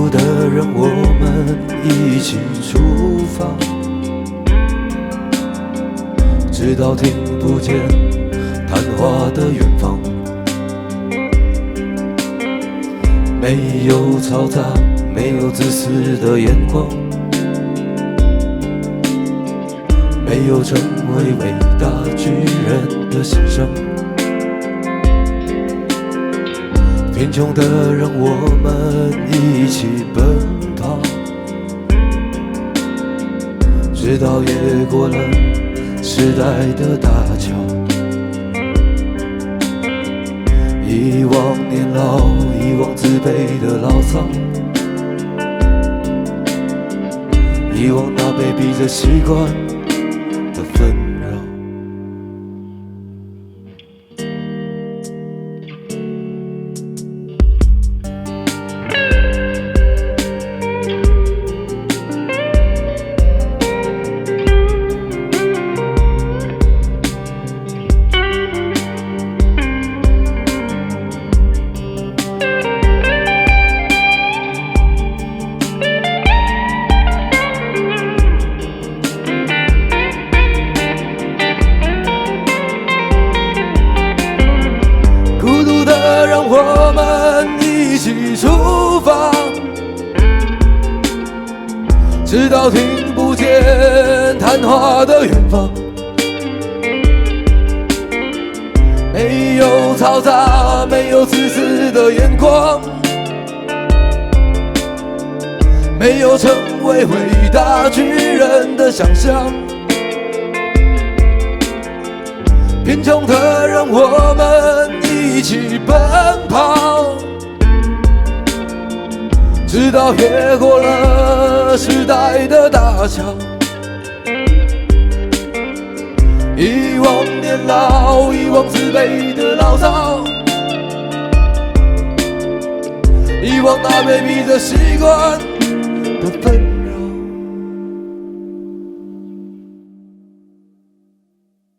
独的人，我们一起出发，直到听不见谈话的远方。没有嘈杂，没有自私的眼光，没有成为伟大巨人的心声。贫穷的人，我们一起奔跑，直到越过了时代的大桥。遗忘年老，遗忘自卑的牢骚，遗忘那被逼着习惯的纷扰。我们一起出发，直到听不见谈话的远方。没有嘈杂，没有自私的眼光，没有成为伟大巨人的想象。贫穷的人，我们一起奔跑，直到越过了时代的大桥。遗忘年老，遗忘自卑的牢骚，遗忘那被逼着习惯的纷